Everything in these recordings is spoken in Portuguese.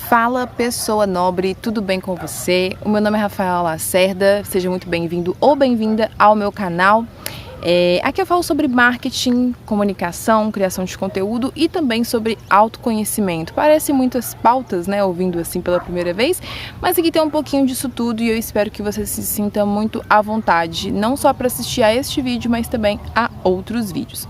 Fala, pessoa nobre, tudo bem com você? O meu nome é Rafaela Lacerda, seja muito bem-vindo ou bem-vinda ao meu canal. Aqui eu falo sobre marketing, comunicação, criação de conteúdo e também sobre autoconhecimento. Parecem muitas pautas, né, ouvindo assim pela primeira vez, mas aqui tem um pouquinho disso tudo e eu espero que você se sinta muito à vontade, não só para assistir a este vídeo, mas também a outros vídeos.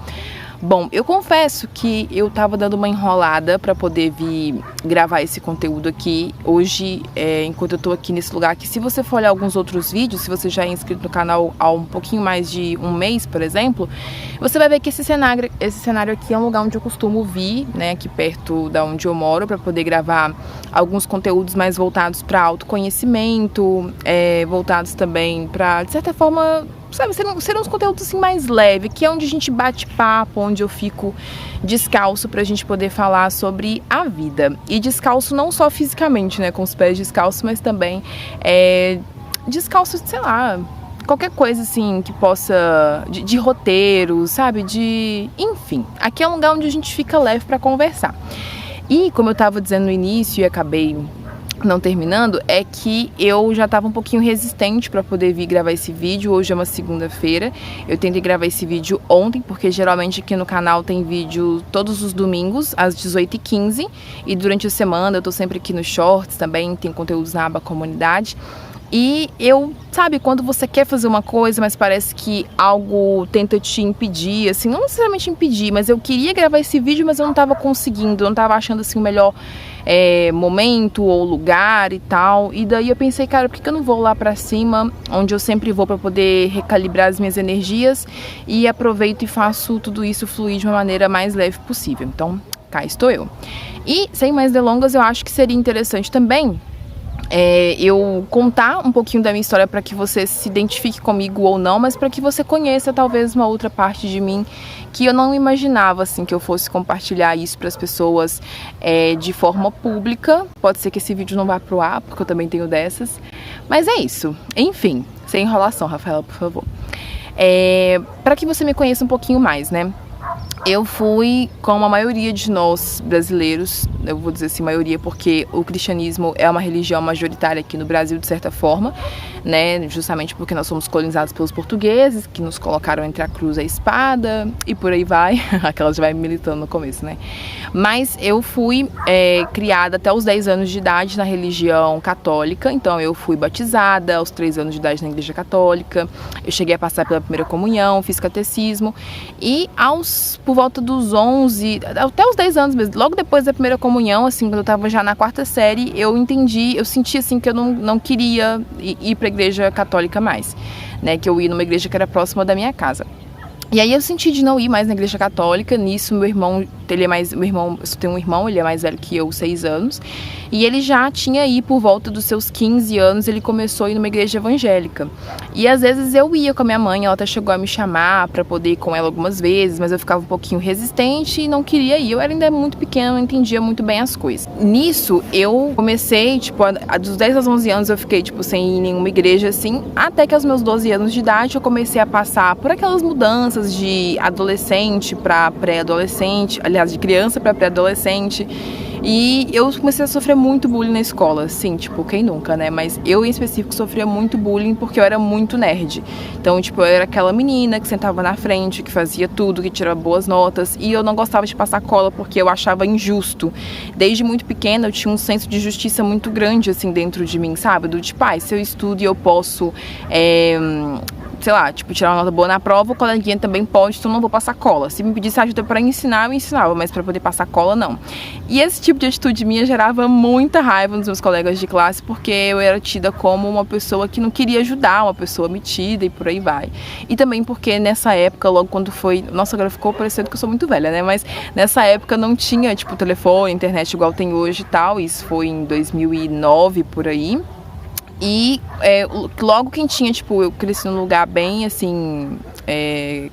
Bom, eu confesso que eu tava dando uma enrolada para poder vir gravar esse conteúdo aqui hoje, enquanto eu tô aqui nesse lugar, que se você for olhar alguns outros vídeos, se você já é inscrito no canal há um pouquinho mais de um mês, por exemplo, você vai ver que esse cenário aqui é um lugar onde eu costumo vir, né, aqui perto da onde eu moro, para poder gravar alguns conteúdos mais voltados para autoconhecimento, voltados também para, de certa forma, sabe, serão uns conteúdos assim mais leves, que é onde a gente bate papo, onde eu fico descalço pra gente poder falar sobre a vida. E descalço não só fisicamente, né, com os pés descalços, mas também descalço, sei lá, qualquer coisa assim que possa, de roteiro, sabe, enfim. Aqui é um lugar onde a gente fica leve pra conversar. E como eu tava dizendo no início e acabei não terminando, é que eu já estava um pouquinho resistente para poder vir gravar esse vídeo. Hoje é uma segunda-feira, eu tentei gravar esse vídeo ontem, porque geralmente aqui no canal tem vídeo todos os domingos, às 18h15, e durante a semana eu tô sempre aqui nos shorts também, tem conteúdos na aba comunidade. E eu, sabe, quando você quer fazer uma coisa, mas parece que algo tenta te impedir, assim, não necessariamente impedir, mas eu queria gravar esse vídeo, mas eu não tava conseguindo, eu não tava achando, assim, o melhor momento ou lugar e tal. E daí eu pensei, cara, por que eu não vou lá pra cima, onde eu sempre vou, pra poder recalibrar as minhas energias, e aproveito e faço tudo isso fluir de uma maneira mais leve possível. Então, cá estou eu. E, sem mais delongas, eu acho que seria interessante também eu contar um pouquinho da minha história para que você se identifique comigo ou não, mas para que você conheça talvez uma outra parte de mim que eu não imaginava assim que eu fosse compartilhar isso para as pessoas de forma pública. Pode ser que esse vídeo não vá pro ar, porque eu também tenho dessas, mas é isso. Enfim, sem enrolação, Rafaela, por favor. Para que você me conheça um pouquinho mais, né? Eu fui, como a maioria de nós brasileiros, eu vou dizer assim maioria porque o cristianismo é uma religião majoritária aqui no Brasil de certa forma, né, justamente porque nós somos colonizados pelos portugueses, que nos colocaram entre a cruz e a espada, e por aí vai, aquelas já vai militando no começo, né. Mas eu fui criada até os 10 anos de idade na religião católica, então eu fui batizada aos 3 anos de idade na igreja católica, eu cheguei a passar pela primeira comunhão, fiz catecismo, e por volta dos 11, até os 10 anos mesmo, logo depois da primeira comunhão, assim, quando eu tava já na 4ª série, eu senti assim que eu não queria ir pra igreja católica mais, né, que eu ia numa igreja que era próxima da minha casa. E aí eu senti de não ir mais na igreja católica. Nisso meu irmão, eu só tenho um irmão, ele é mais velho que eu, 6 anos, e ele já tinha aí por volta dos seus 15 anos, ele começou a ir numa igreja evangélica. E às vezes eu ia com a minha mãe, ela até chegou a me chamar pra poder ir com ela algumas vezes, mas eu ficava um pouquinho resistente e não queria ir. Eu era ainda muito pequena, não entendia muito bem as coisas. Nisso eu comecei, tipo, dos 10 aos 11 anos eu fiquei, tipo, sem ir em nenhuma igreja, assim, até que aos meus 12 anos de idade eu comecei a passar por aquelas mudanças de adolescente para pré-adolescente, aliás, de criança para pré-adolescente, e eu comecei a sofrer muito bullying na escola, assim, tipo, quem nunca, né, mas eu em específico sofria muito bullying porque eu era muito nerd, então, tipo, eu era aquela menina que sentava na frente, que fazia tudo, que tirava boas notas, e eu não gostava de passar cola porque eu achava injusto. Desde muito pequena eu tinha um senso de justiça muito grande, assim, dentro de mim, sabe, do tipo, se eu estudo e eu posso sei lá, tipo, tirar uma nota boa na prova, o coleguinha também pode, então não vou passar cola. Se me pedisse ajuda pra ensinar, eu ensinava, mas pra poder passar cola, não. E esse tipo de atitude minha gerava muita raiva nos meus colegas de classe, porque eu era tida como uma pessoa que não queria ajudar, uma pessoa metida e por aí vai. E também porque nessa época, logo quando foi... Nossa, agora ficou parecendo que eu sou muito velha, né? Mas nessa época não tinha, tipo, telefone, internet igual tem hoje e tal. Isso foi em 2009, por aí. E logo quem tinha, tipo, eu cresci num lugar bem, assim,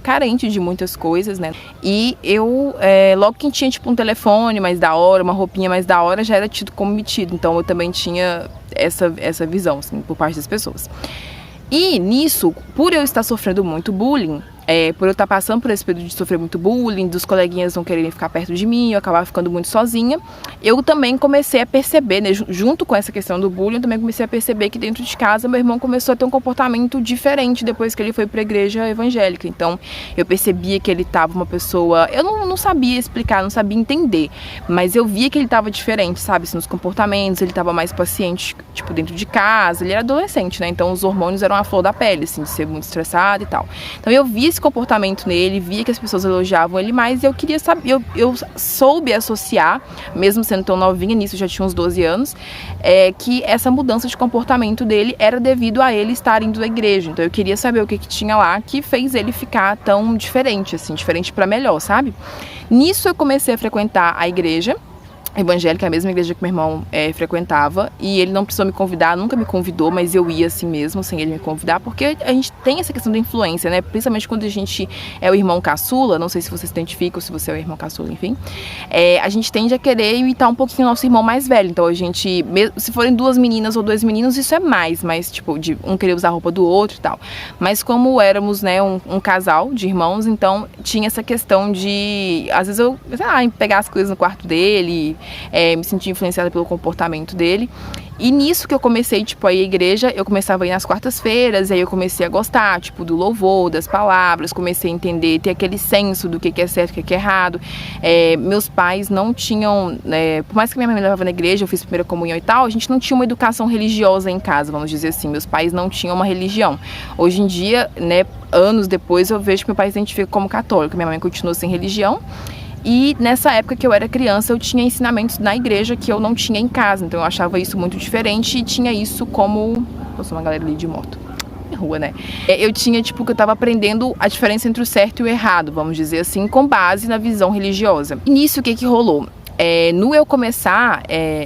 carente de muitas coisas, né? E eu, logo quem tinha, tipo, um telefone mais da hora, uma roupinha mais da hora, já era tido como metido. Então eu também tinha essa visão, assim, por parte das pessoas. E nisso, por eu estar sofrendo muito bullying, por eu estar passando por esse período de sofrer muito bullying, dos coleguinhas não quererem ficar perto de mim, eu acabava ficando muito sozinha, eu também comecei a perceber, né, junto com essa questão do bullying, eu também comecei a perceber que dentro de casa meu irmão começou a ter um comportamento diferente depois que ele foi para a igreja evangélica. Então eu percebia que ele estava uma pessoa, eu não sabia explicar, não sabia entender, mas eu via que ele estava diferente, sabe, assim, nos comportamentos, ele estava mais paciente, tipo, dentro de casa, ele era adolescente, né, então os hormônios eram a flor da pele, assim, de ser muito estressado e tal. Então eu via esse comportamento nele, via que as pessoas elogiavam ele mais e eu queria saber, eu soube associar, mesmo sendo tão novinha, nisso eu já tinha uns 12 anos, que essa mudança de comportamento dele era devido a ele estar indo à igreja. Então eu queria saber o que tinha lá que fez ele ficar tão diferente, assim, diferente pra melhor, sabe? Nisso eu comecei a frequentar a igreja evangélica, a mesma igreja que meu irmão frequentava, e ele não precisou me convidar, nunca me convidou, mas eu ia assim mesmo, sem ele me convidar, porque a gente tem essa questão da influência, né, principalmente quando a gente é o irmão caçula, não sei se você se identifica ou se você é o irmão caçula, enfim, a gente tende a querer imitar um pouquinho o nosso irmão mais velho, então a gente, se forem 2 meninas ou 2 meninos, isso é mais tipo, de um querer usar a roupa do outro e tal, mas como éramos, né, um casal de irmãos, então tinha essa questão de, às vezes eu, sei lá, pegar as coisas no quarto dele, me senti influenciada pelo comportamento dele. E nisso que eu comecei, tipo, a ir à igreja, eu começava a ir nas quartas-feiras, aí eu comecei a gostar, tipo, do louvor, das palavras, comecei a entender, ter aquele senso do que é certo, o que é errado. Meus pais não tinham, por mais que minha mãe me levava na igreja, eu fiz primeira comunhão e tal, a gente não tinha uma educação religiosa em casa, vamos dizer assim, meus pais não tinham uma religião. Hoje em dia, né, anos depois, eu vejo que meu pai se identifica como católico, minha mãe continua sem religião. E nessa época que eu era criança, eu tinha ensinamentos na igreja que eu não tinha em casa. Então eu achava isso muito diferente e tinha isso como... Passou uma galera ali de moto. É rua, né? Eu tinha, tipo, que eu tava aprendendo a diferença entre o certo e o errado, vamos dizer assim, com base na visão religiosa. E nisso, o que rolou? No eu começar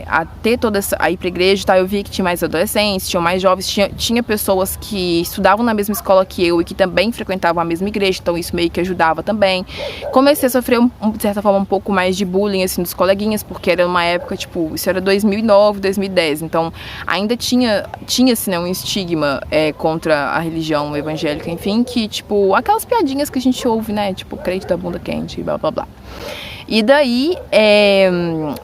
a ter toda essa, a ir pra igreja, tá, eu vi que tinha mais adolescentes, tinham mais jovens, tinha pessoas que estudavam na mesma escola que eu e que também frequentavam a mesma igreja, então isso meio que ajudava também. Comecei a sofrer, de certa forma, um pouco mais de bullying, assim, dos coleguinhas, porque era uma época, tipo, isso era 2009, 2010, então ainda tinha assim, né, um estigma contra a religião evangélica, enfim, que, tipo, aquelas piadinhas que a gente ouve, né, tipo, crente da bunda quente, blá, blá, blá. E daí,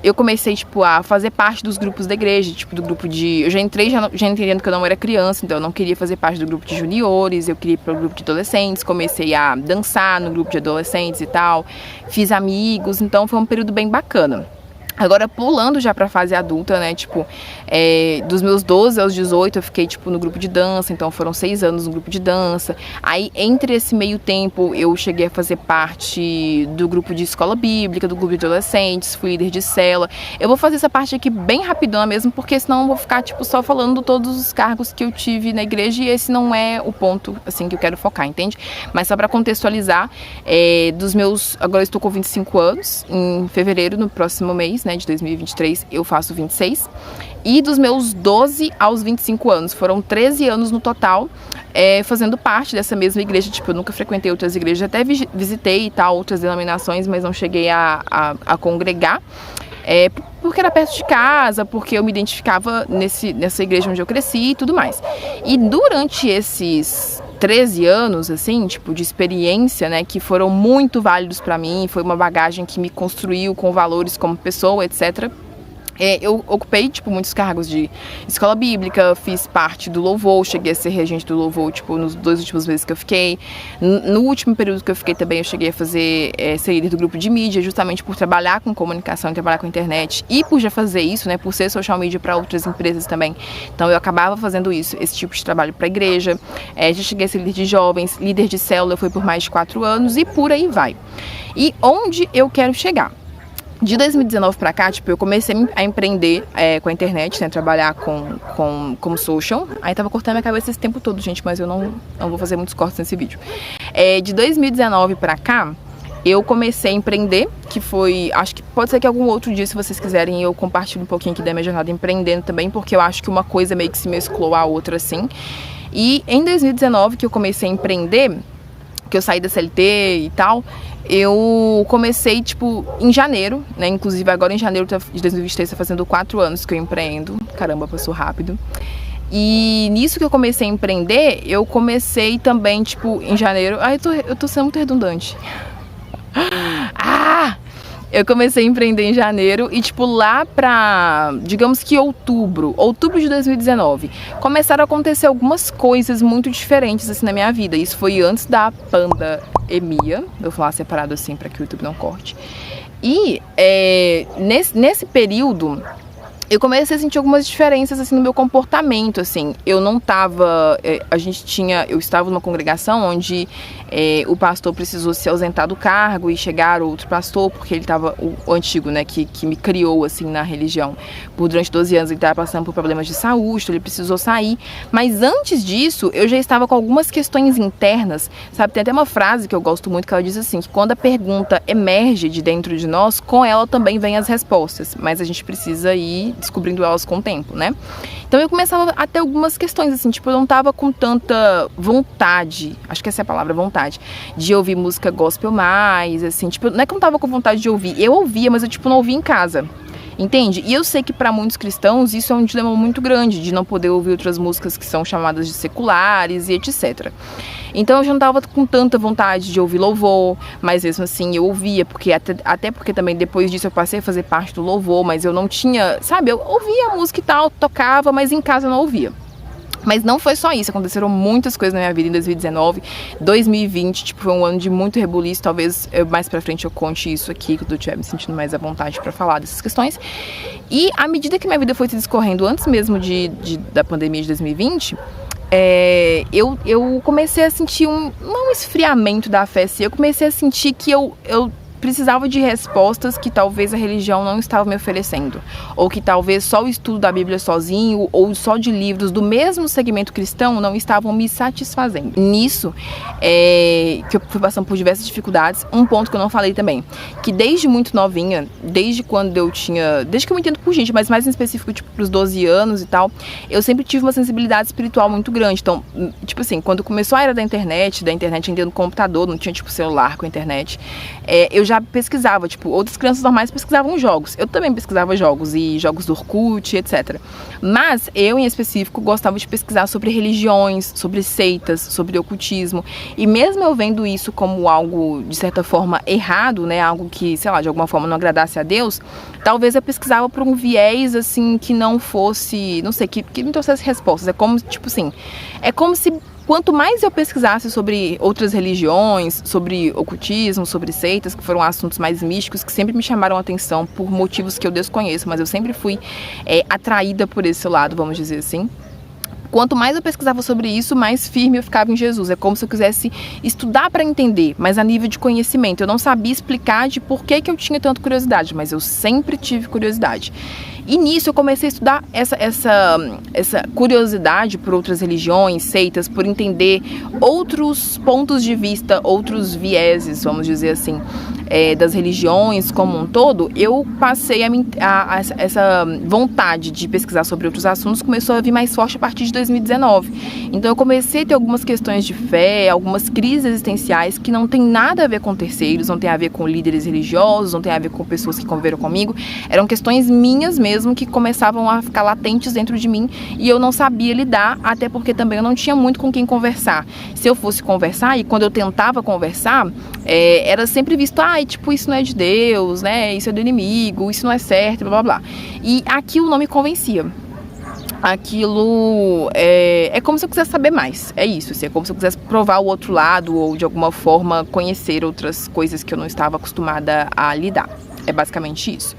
eu comecei, tipo, a fazer parte dos grupos da igreja, tipo, do grupo de... Eu já entrei já entendendo que eu não era criança, então eu não queria fazer parte do grupo de juniores, eu queria ir pro grupo de adolescentes, comecei a dançar no grupo de adolescentes e tal, fiz amigos, então foi um período bem bacana. Agora, pulando já pra fase adulta, né, tipo, dos meus 12 aos 18 eu fiquei, tipo, no grupo de dança, então foram 6 anos no grupo de dança. Aí, entre esse meio tempo, eu cheguei a fazer parte do grupo de escola bíblica, do grupo de adolescentes, fui líder de célula. Eu vou fazer essa parte aqui bem rapidona mesmo, porque senão eu vou ficar, tipo, só falando todos os cargos que eu tive na igreja e esse não é o ponto, assim, que eu quero focar, entende? Mas só pra contextualizar, agora eu estou com 25 anos, em fevereiro, no próximo mês, né, de 2023, eu faço 26. E dos meus 12 aos 25 anos, foram 13 anos no total, fazendo parte dessa mesma igreja. Tipo, eu nunca frequentei outras igrejas, até visitei e tal, outras denominações, mas não cheguei a congregar. Porque era perto de casa, porque eu me identificava nessa igreja onde eu cresci e tudo mais. E durante esses 13 anos, assim, tipo, de experiência, né, que foram muito válidos pra mim, foi uma bagagem que me construiu com valores como pessoa, etc. Eu ocupei, tipo, muitos cargos de escola bíblica, fiz parte do louvor, cheguei a ser regente do louvor, tipo, nos 2 últimos meses que eu fiquei. No último período que eu fiquei também, eu cheguei a fazer, ser líder do grupo de mídia, justamente por trabalhar com comunicação e trabalhar com internet. E por já fazer isso, né, por ser social media para outras empresas também. Então eu acabava fazendo isso, esse tipo de trabalho para a igreja. Já cheguei a ser líder de jovens, líder de célula, eu fui por mais de 4 anos e por aí vai. E onde eu quero chegar? De 2019 pra cá, tipo, eu comecei a empreender com a internet, né, trabalhar como social. Aí tava cortando minha cabeça esse tempo todo, gente, mas eu não vou fazer muitos cortes nesse vídeo. De 2019 pra cá, eu comecei a empreender, que foi, acho que pode ser que algum outro dia, se vocês quiserem, eu compartilho um pouquinho aqui da minha jornada empreendendo também, porque eu acho que uma coisa meio que se mesclou à outra, assim. E em 2019, que eu comecei a empreender, que eu saí da CLT e tal, eu comecei, tipo, em janeiro, né, inclusive agora em janeiro de 2023, tá fazendo 4 anos que eu empreendo, caramba, passou rápido. E nisso que eu comecei a empreender, eu comecei também, tipo, em janeiro... Ai, eu tô sendo muito redundante. Eu comecei a empreender em janeiro e, tipo, lá pra, digamos que outubro de 2019, começaram a acontecer algumas coisas muito diferentes, assim, na minha vida. Isso foi antes da pandemia, vou falar separado assim pra que o YouTube não corte. E nesse período, eu comecei a sentir algumas diferenças, assim, no meu comportamento, assim. Eu não tava... eu estava numa congregação onde o pastor precisou se ausentar do cargo e chegar outro pastor, porque ele estava... O antigo, né, que me criou, assim, na religião. Durante 12 anos ele estava passando por problemas de saúde, então ele precisou sair. Mas antes disso, eu já estava com algumas questões internas, sabe? Tem até uma frase que eu gosto muito, que ela diz assim, que quando a pergunta emerge de dentro de nós, com ela também vem as respostas. Mas a gente precisa ir descobrindo elas com o tempo, né? Então eu começava a ter algumas questões, assim, tipo, eu não tava com tanta vontade, acho que essa é a palavra, vontade, de ouvir música gospel mais, assim, tipo, não é que eu não tava com vontade de ouvir, eu ouvia, mas eu, tipo, não ouvia em casa. Entende? E eu sei que para muitos cristãos isso é um dilema muito grande, de não poder ouvir outras músicas que são chamadas de seculares e etc. Então eu já não estava com tanta vontade de ouvir louvor, mas mesmo assim eu ouvia, porque até porque também depois disso eu passei a fazer parte do louvor, mas eu não tinha, sabe, eu ouvia a música e tal, tocava, mas em casa eu não ouvia. Mas não foi só isso, aconteceram muitas coisas na minha vida em 2019, 2020, tipo, foi um ano de muito rebuliço, talvez mais pra frente eu conte isso aqui, quando eu estiver me sentindo mais à vontade pra falar dessas questões. E à medida que minha vida foi se discorrendo, antes mesmo da pandemia de 2020, eu comecei a sentir não um esfriamento da fé, assim, eu comecei a sentir que eu precisava de respostas que talvez a religião não estava me oferecendo, ou que talvez só o estudo da Bíblia sozinho, ou só de livros do mesmo segmento cristão não estavam me satisfazendo. Nisso, que eu fui passando por diversas dificuldades, um ponto que eu não falei também, que desde muito novinha, desde que eu me entendo por gente, mas mais em específico, tipo, pros 12 anos e tal, eu sempre tive uma sensibilidade espiritual muito grande. Então, tipo assim, quando começou a era da internet ainda no computador, não tinha, tipo, celular com a internet, eu já pesquisava, tipo, outras crianças normais pesquisavam jogos. Eu também pesquisava jogos, e jogos do Orkut, etc. Mas eu, em específico, gostava de pesquisar sobre religiões, sobre seitas, sobre ocultismo. E mesmo eu vendo isso como algo, de certa forma, errado, né? Algo que, sei lá, de alguma forma não agradasse a Deus, talvez eu pesquisava por um viés, assim, que não fosse, não sei, que me trouxesse respostas. É como, tipo assim, é como se quanto mais eu pesquisasse sobre outras religiões, sobre ocultismo, sobre seitas, que foram assuntos mais místicos, que sempre me chamaram a atenção por motivos que eu desconheço, mas eu sempre fui atraída por esse lado, vamos dizer assim. Quanto mais eu pesquisava sobre isso, mais firme eu ficava em Jesus. É como se eu quisesse estudar para entender, mas a nível de conhecimento. Eu não sabia explicar de por que eu tinha tanta curiosidade, mas eu sempre tive curiosidade. E nisso eu comecei a estudar essa curiosidade por outras religiões, seitas, por entender outros pontos de vista, outros vieses, vamos dizer assim, das religiões como um todo. Eu passei essa vontade de pesquisar sobre outros assuntos começou a vir mais forte a partir de 2019. Então eu comecei a ter algumas questões de fé, algumas crises existenciais que não tem nada a ver com terceiros, não tem a ver com líderes religiosos, não tem a ver com pessoas que conviveram comigo. Eram questões minhas mesmo que começavam a ficar latentes dentro de mim e eu não sabia lidar, até porque também eu não tinha muito com quem conversar. Se eu fosse conversar, e quando eu tentava conversar, era sempre visto, tipo, isso não é de Deus, né? Isso é do inimigo, isso não é certo, blá blá blá. E aquilo não me convencia. Aquilo é como se eu quisesse saber mais, é isso, assim, é como se eu quisesse provar o outro lado ou de alguma forma conhecer outras coisas que eu não estava acostumada a lidar. É basicamente isso.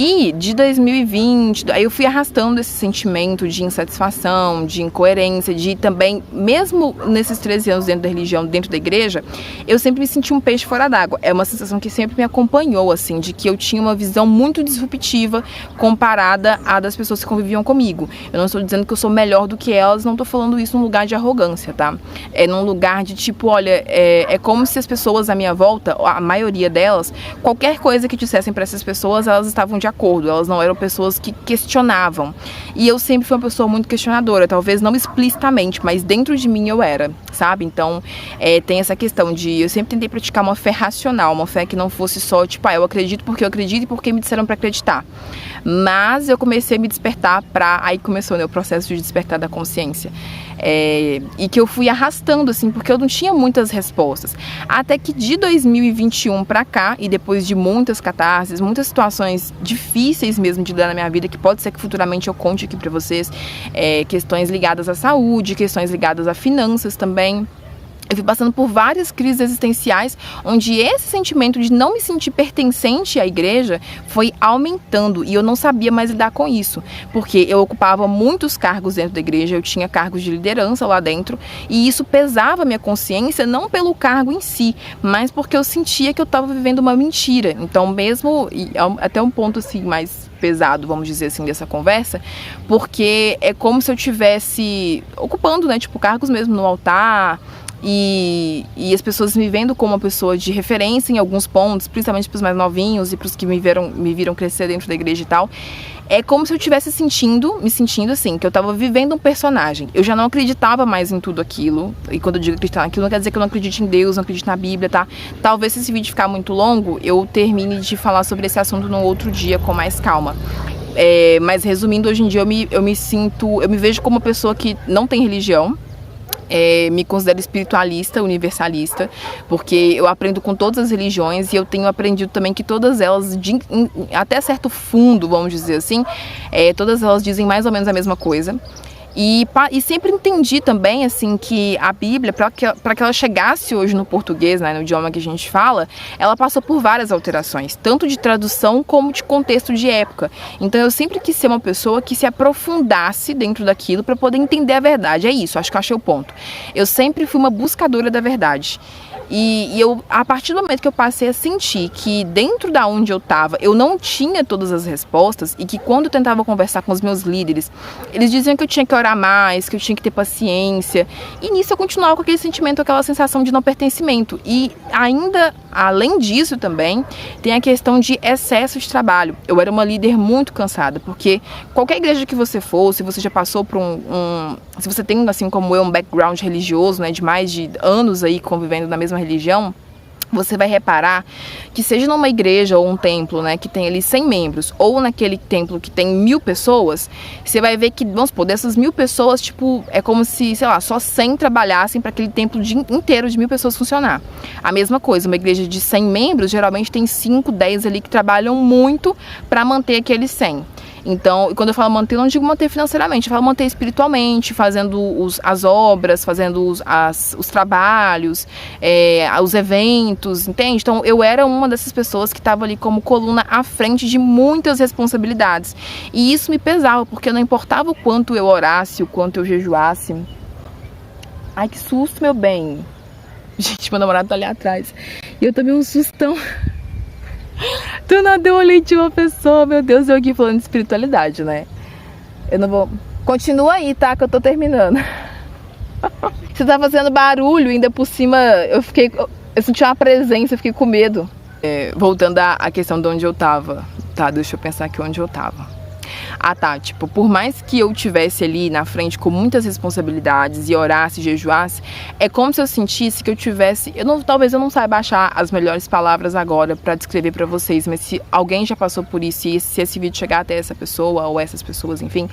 E de 2020, aí eu fui arrastando esse sentimento de insatisfação, de incoerência, de também, mesmo nesses 13 anos dentro da religião, dentro da igreja, eu sempre me senti um peixe fora d'água. É uma sensação que sempre me acompanhou, assim, de que eu tinha uma visão muito disruptiva comparada à das pessoas que conviviam comigo. Eu não estou dizendo que eu sou melhor do que elas, não estou falando isso num lugar de arrogância, tá? É num lugar de tipo, olha, é como se as pessoas à minha volta, a maioria delas, qualquer coisa que dissessem para essas pessoas, elas estavam de acordo, elas não eram pessoas que questionavam. E eu sempre fui uma pessoa muito questionadora, talvez não explicitamente, mas dentro de mim eu era, sabe? Então, tem essa questão de, eu sempre tentei praticar uma fé racional, uma fé que não fosse só, tipo, eu acredito porque eu acredito e porque me disseram pra acreditar. Mas eu comecei a me despertar aí começou, né, o processo de despertar da consciência. E que eu fui arrastando, assim, porque eu não tinha muitas respostas. Até que de 2021 pra cá, e depois de muitas catarses, muitas situações difíceis mesmo de lidar na minha vida, que pode ser que futuramente eu conte aqui pra vocês, questões ligadas à saúde, questões ligadas a finanças também. Eu fui passando por várias crises existenciais, onde esse sentimento de não me sentir pertencente à igreja foi aumentando e eu não sabia mais lidar com isso, porque eu ocupava muitos cargos dentro da igreja, eu tinha cargos de liderança lá dentro e isso pesava a minha consciência, não pelo cargo em si, mas porque eu sentia que eu estava vivendo uma mentira. Então mesmo, até um ponto assim mais pesado, vamos dizer assim, dessa conversa, porque é como se eu estivesse ocupando, né, tipo, cargos mesmo no altar, e as pessoas me vendo como uma pessoa de referência em alguns pontos, principalmente para os mais novinhos e para os que me viram crescer dentro da igreja e tal. É como se eu estivesse me sentindo assim, que eu estava vivendo um personagem. Eu já não acreditava mais em tudo aquilo. E quando eu digo acreditar naquilo, não quer dizer que eu não acredite em Deus, não acredito na Bíblia, tá? Talvez se esse vídeo ficar muito longo, eu termine de falar sobre esse assunto num outro dia com mais calma. Mas resumindo, hoje em dia eu me vejo como uma pessoa que não tem religião. Me considero espiritualista, universalista, porque eu aprendo com todas as religiões e eu tenho aprendido também que todas elas, até certo fundo, vamos dizer assim, todas elas dizem mais ou menos a mesma coisa. E sempre entendi também, assim, que a Bíblia, para que ela chegasse hoje no português, né, no idioma que a gente fala, ela passou por várias alterações, tanto de tradução como de contexto de época. Então eu sempre quis ser uma pessoa que se aprofundasse dentro daquilo para poder entender a verdade. É isso, acho que eu achei o ponto. Eu sempre fui uma buscadora da verdade. E eu, a partir do momento que eu passei a sentir que dentro da onde eu estava, eu não tinha todas as respostas e que quando eu tentava conversar com os meus líderes, eles diziam que eu tinha que orar mais, que eu tinha que ter paciência. E nisso eu continuava com aquele sentimento, aquela sensação de não pertencimento. E ainda, além disso também, tem a questão de excesso de trabalho. Eu era uma líder muito cansada, porque qualquer igreja que você for, se você já passou por se você tem, assim como eu, um background religioso, né, de mais de anos aí convivendo na mesma religião, você vai reparar que seja numa igreja ou um templo, né, que tem ali 100 membros, ou naquele templo que tem 1000 pessoas, você vai ver que, vamos supor, dessas 1000 pessoas, tipo, é como se, sei lá, só 100 trabalhassem para aquele templo inteiro de 1000 pessoas funcionar. A mesma coisa, uma igreja de 100 membros, geralmente tem 5, 10 ali que trabalham muito para manter aqueles 100. Então, quando eu falo manter, eu não digo manter financeiramente, eu falo manter espiritualmente, fazendo as obras, fazendo os trabalhos, os eventos, entende? Então, eu era uma dessas pessoas que estava ali como coluna à frente de muitas responsabilidades. E isso me pesava, porque não importava o quanto eu orasse, o quanto eu jejuasse. Ai, que susto, meu bem! Gente, meu namorado tá ali atrás. E eu tomei um sustão. Do nada eu olhei de uma pessoa, meu Deus, eu aqui falando de espiritualidade, né? Eu não vou... Continua aí, tá? Que eu tô terminando. Você tá fazendo barulho, ainda por cima eu senti uma presença, eu fiquei com medo. Voltando à questão de onde eu tava. Tá, deixa eu pensar aqui onde eu tava. Ah tá, tipo, por mais que eu tivesse ali na frente com muitas responsabilidades e orasse, jejuasse, é como se eu sentisse que eu tivesse, talvez eu não saiba achar as melhores palavras agora pra descrever pra vocês, mas se alguém já passou por isso e se esse vídeo chegar até essa pessoa ou essas pessoas, enfim,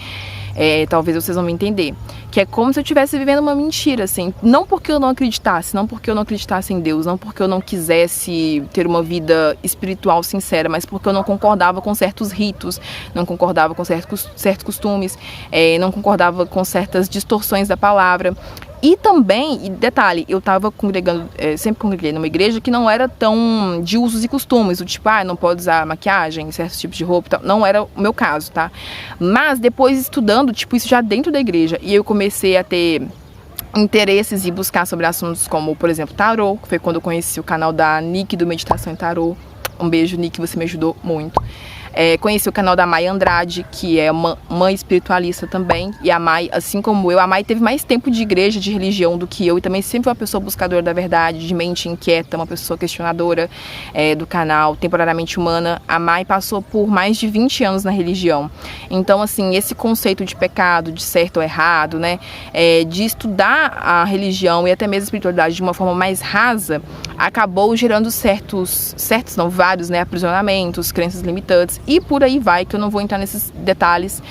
talvez vocês vão me entender, que é como se eu estivesse vivendo uma mentira, assim, não porque eu não acreditasse, não porque eu não acreditasse em Deus, não porque eu não quisesse ter uma vida espiritual sincera, mas porque eu não concordava com certos ritos, não concordava com certos costumes, não concordava com certas distorções da palavra. E também, e detalhe, eu estava congregando, sempre congreguei numa igreja que não era tão de usos e costumes, do tipo, não pode usar maquiagem, certos tipos de roupa e tal. Não era o meu caso, tá? Mas depois estudando, tipo, isso já dentro da igreja, e eu comecei a ter interesses e buscar sobre assuntos como, por exemplo, tarô, que foi quando eu conheci o canal da Nick do Meditação em Tarô. Um beijo, Nick, você me ajudou muito. Conheci o canal da Mai Andrade, que é uma mãe espiritualista também. E a Mai, assim como eu, a Mai teve mais tempo de igreja, de religião do que eu. E também sempre foi uma pessoa buscadora da verdade, de mente inquieta, uma pessoa questionadora do canal, temporariamente humana. A Mai passou por mais de 20 anos na religião. Então, assim, esse conceito de pecado, de certo ou errado, né? De estudar a religião e até mesmo a espiritualidade de uma forma mais rasa, acabou gerando vários, né, aprisionamentos, crenças limitantes e por aí vai, que eu não vou entrar nesses detalhes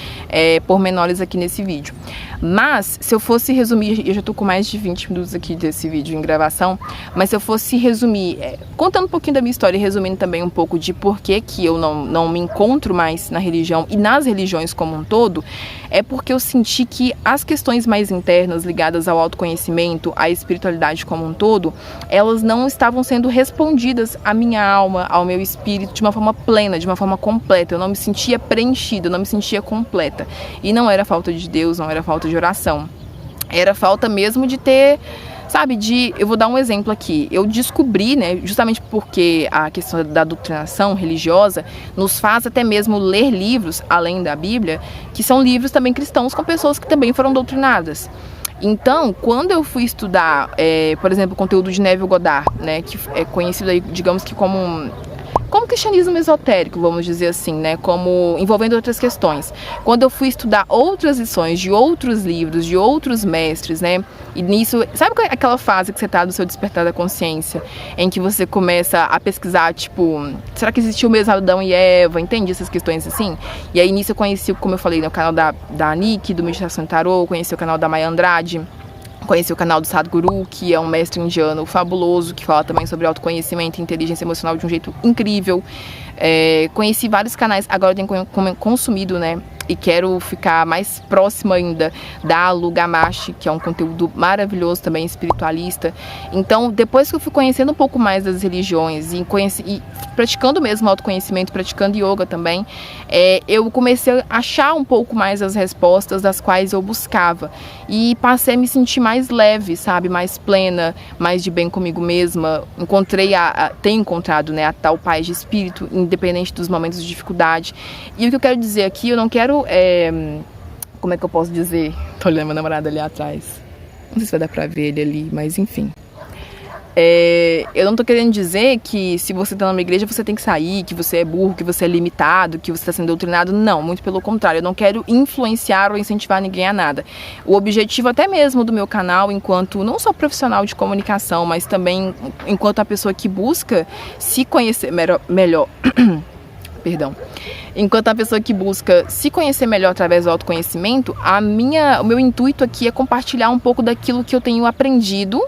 pormenores aqui nesse vídeo. Mas, se eu fosse resumir, eu já tô com mais de 20 minutos aqui desse vídeo em gravação, mas se eu fosse resumir, contando um pouquinho da minha história e resumindo também um pouco de por que eu não me encontro mais na religião e nas religiões como um todo, é porque eu senti que as questões mais internas ligadas ao autoconhecimento, à espiritualidade como um todo, elas não estavam sendo respondidas à minha alma, ao meu espírito de uma forma plena, de uma forma completa. Eu não me sentia preenchida, eu não me sentia completa. E não era falta de Deus, não era falta de oração. Era falta mesmo de ter, sabe, eu vou dar um exemplo aqui. Eu descobri, né, justamente porque a questão da doutrinação religiosa nos faz até mesmo ler livros, além da Bíblia, que são livros também cristãos com pessoas que também foram doutrinadas. Então, quando eu fui estudar, por exemplo, o conteúdo de Neville Goddard, né, que é conhecido aí, digamos que como cristianismo esotérico, vamos dizer assim, né, como envolvendo outras questões. Quando eu fui estudar outras lições de outros livros, de outros mestres, né, e nisso, sabe aquela fase que você tá do seu despertar da consciência, em que você começa a pesquisar, tipo, será que existiu mesmo Adão e Eva, entende essas questões assim? E aí nisso eu conheci, como eu falei, né, o canal da Nick, do Meditação e Tarô, conheci o canal da Mai Andrade, conheci o canal do Sadhguru, que é um mestre indiano fabuloso, que fala também sobre autoconhecimento e inteligência emocional de um jeito incrível. Conheci vários canais, agora eu tenho consumido, né, e quero ficar mais próxima ainda da Alu Gamache, que é um conteúdo maravilhoso também, espiritualista. Então, depois que eu fui conhecendo um pouco mais das religiões e praticando mesmo autoconhecimento, praticando yoga também, eu comecei a achar um pouco mais as respostas das quais eu buscava. E passei a me sentir mais leve, sabe, mais plena, mais de bem comigo mesma. Tenho encontrado, né, a tal paz de espírito, independente dos momentos de dificuldade. E o que eu quero dizer aqui, eu não quero, como é que eu posso dizer? Tô olhando meu namorado ali atrás. Não sei se vai dar pra ver ele ali, mas enfim. Eu não tô querendo dizer que se você tá numa igreja você tem que sair, que você é burro, que você é limitado, que você está sendo doutrinado. Não, muito pelo contrário. Eu não quero influenciar ou incentivar ninguém a nada. O objetivo até mesmo do meu canal, enquanto não só profissional de comunicação, mas também enquanto a pessoa que busca se conhecer melhor perdão. Enquanto a pessoa que busca se conhecer melhor através do autoconhecimento, o meu intuito aqui é compartilhar um pouco daquilo que eu tenho aprendido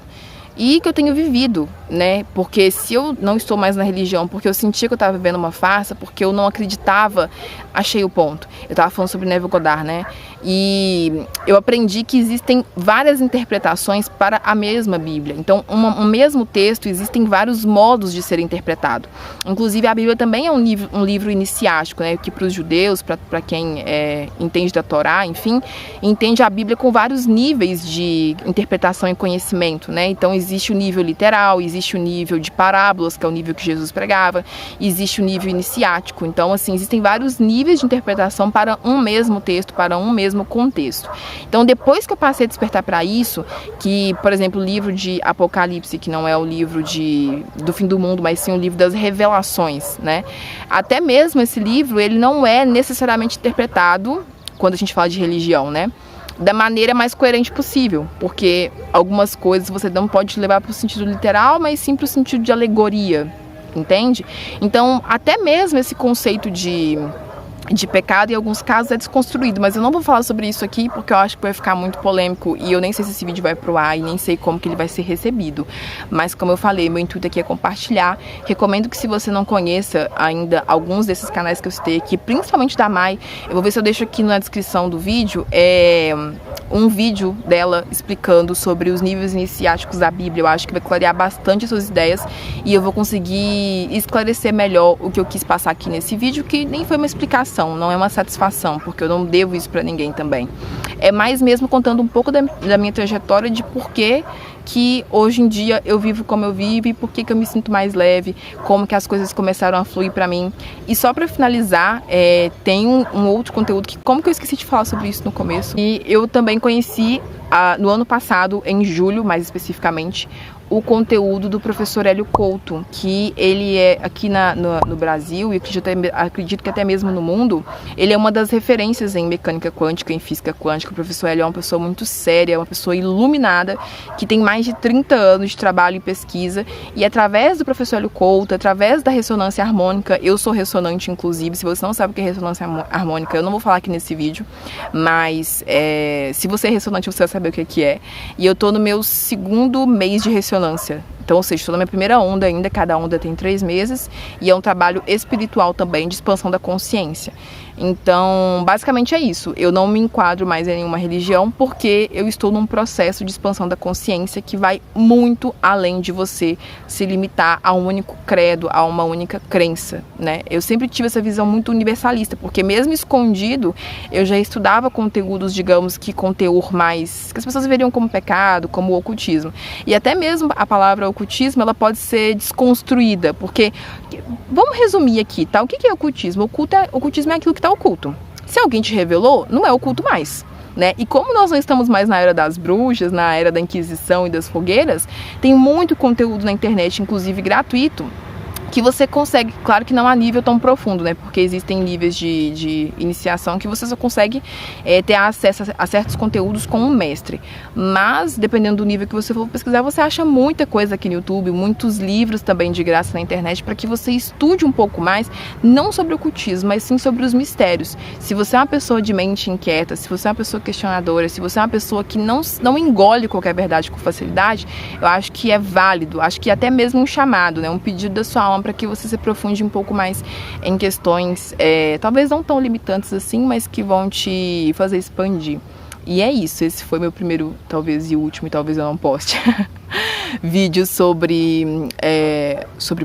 e que eu tenho vivido, né? Porque se eu não estou mais na religião, porque eu sentia que eu estava vivendo uma farsa, porque eu não acreditava, achei o ponto. Eu estava falando sobre Neville Goddard, né? E eu aprendi que existem várias interpretações para a mesma Bíblia. Então, um mesmo texto, existem vários modos de ser interpretado. Inclusive, a Bíblia também é um livro iniciático, né? Que para os judeus, para quem entende da Torá, enfim, entende a Bíblia com vários níveis de interpretação e conhecimento, né? Então, existe o nível literal, existe o nível de parábolas, que é o nível que Jesus pregava, existe o nível iniciático. Então, assim, existem vários níveis de interpretação para um mesmo texto, para um mesmo contexto. Então, depois que eu passei a despertar para isso, que, por exemplo, o livro de Apocalipse, que não é o livro do fim do mundo, mas sim o livro das revelações, né? Até mesmo esse livro, ele não é necessariamente interpretado, quando a gente fala de religião, né, da maneira mais coerente possível, porque algumas coisas você não pode levar para o sentido literal, mas sim para o sentido de alegoria, entende? Então, até mesmo esse conceito de pecado, em alguns casos, é desconstruído, mas eu não vou falar sobre isso aqui porque eu acho que vai ficar muito polêmico e eu nem sei se esse vídeo vai pro ar e nem sei como que ele vai ser recebido, mas como eu falei, meu intuito aqui é compartilhar. Recomendo que, se você não conheça ainda alguns desses canais que eu citei aqui, principalmente da Mai, eu vou ver se eu deixo aqui na descrição do vídeo um vídeo dela explicando sobre os níveis iniciáticos da Bíblia. Eu acho que vai clarear bastante as suas ideias e eu vou conseguir esclarecer melhor o que eu quis passar aqui nesse vídeo, que nem foi uma explicação obrigação, não é uma satisfação, porque eu não devo isso pra ninguém também. É mais mesmo contando um pouco da minha trajetória de por que hoje em dia eu vivo como eu vivo e por que eu me sinto mais leve, como que as coisas começaram a fluir pra mim. E só pra finalizar, tem um outro conteúdo que, como que eu esqueci de falar sobre isso no começo, e eu também conheci no ano passado, em julho mais especificamente, o conteúdo do professor Hélio Couto, que ele é aqui no Brasil, e acredito que até mesmo no mundo, ele é uma das referências em mecânica quântica, em física quântica. O professor Hélio é uma pessoa muito séria, uma pessoa iluminada, que tem mais de 30 anos de trabalho e pesquisa, e através do professor Hélio Couto, através da ressonância harmônica, eu sou ressonante inclusive, se você não sabe o que é ressonância harmônica, eu não vou falar aqui nesse vídeo, mas se você é ressonante, você vai saber o que é, e eu tô no meu segundo mês de ressonância. Então, ou seja, estou na minha primeira onda ainda, cada onda tem 3 meses, e é um trabalho espiritual também, de expansão da consciência. Então, basicamente é isso. Eu não me enquadro mais em nenhuma religião, porque eu estou num processo de expansão da consciência que vai muito além de você se limitar a um único credo, a uma única crença, né? Eu sempre tive essa visão muito universalista, porque mesmo escondido, eu já estudava conteúdos, digamos que com teor mais, que as pessoas veriam como pecado, como ocultismo. E até mesmo a palavra ocultismo, ela pode ser desconstruída, porque, vamos resumir aqui, tá? O que é ocultismo? Ocultismo é aquilo que está oculto. Se alguém te revelou, não é oculto mais, né? E como nós não estamos mais na era das bruxas, na era da Inquisição e das fogueiras, tem muito conteúdo na internet, inclusive gratuito, que você consegue, claro que não a nível tão profundo, né? Porque existem níveis de iniciação que você só consegue ter acesso a certos conteúdos com um mestre. Mas, dependendo do nível que você for pesquisar, você acha muita coisa aqui no YouTube, muitos livros também de graça na internet, para que você estude um pouco mais, não sobre o ocultismo, mas sim sobre os mistérios. Se você é uma pessoa de mente inquieta, se você é uma pessoa questionadora, se você é uma pessoa que não engole qualquer verdade com facilidade, eu acho que é válido, acho que até mesmo um chamado, né? Um pedido da sua alma para que você se aprofunde um pouco mais em questões, talvez não tão limitantes assim, mas que vão te fazer expandir. E é isso, esse foi meu primeiro, talvez, e último, e talvez eu não poste, vídeo sobre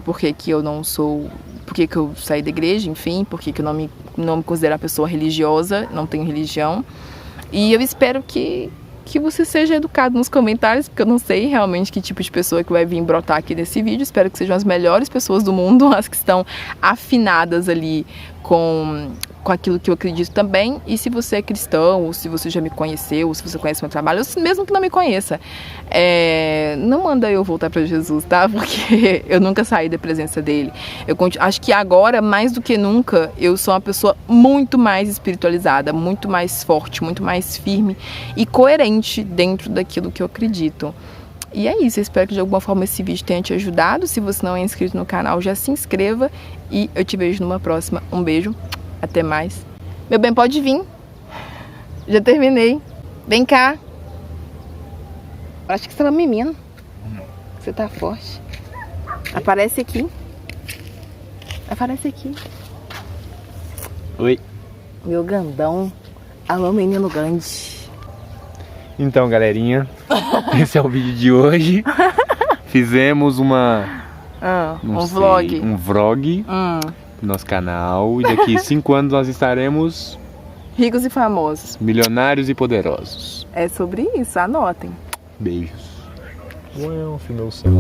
por que eu não sou, por que eu saí da igreja, enfim, por que eu não me considero uma pessoa religiosa, não tenho religião. E eu espero que você seja educado nos comentários, porque eu não sei realmente que tipo de pessoa que vai vir brotar aqui nesse vídeo. Espero que sejam as melhores pessoas do mundo, as que estão afinadas ali com aquilo que eu acredito também. E se você é cristão, ou se você já me conheceu, ou se você conhece meu trabalho, ou mesmo que não me conheça, não manda eu voltar para Jesus, tá? Porque eu nunca saí da presença dele. Acho que agora, mais do que nunca, eu sou uma pessoa muito mais espiritualizada, muito mais forte, muito mais firme e coerente dentro daquilo que eu acredito. E é isso, eu espero que de alguma forma esse vídeo tenha te ajudado. Se você não é inscrito no canal, já se inscreva e eu te vejo numa próxima. Um beijo, até mais. Meu bem, pode vir. Já terminei. Vem cá. Acho que você tá mimando. Você tá forte. Aparece aqui. Aparece aqui. Oi. Meu gandão. Alô, menino grande. Então, galerinha, esse é o vídeo de hoje. Fizemos um vlog no nosso canal. E daqui 5 anos nós estaremos ricos e famosos, milionários e poderosos. É sobre isso, anotem. Beijos. Ué, meu céu.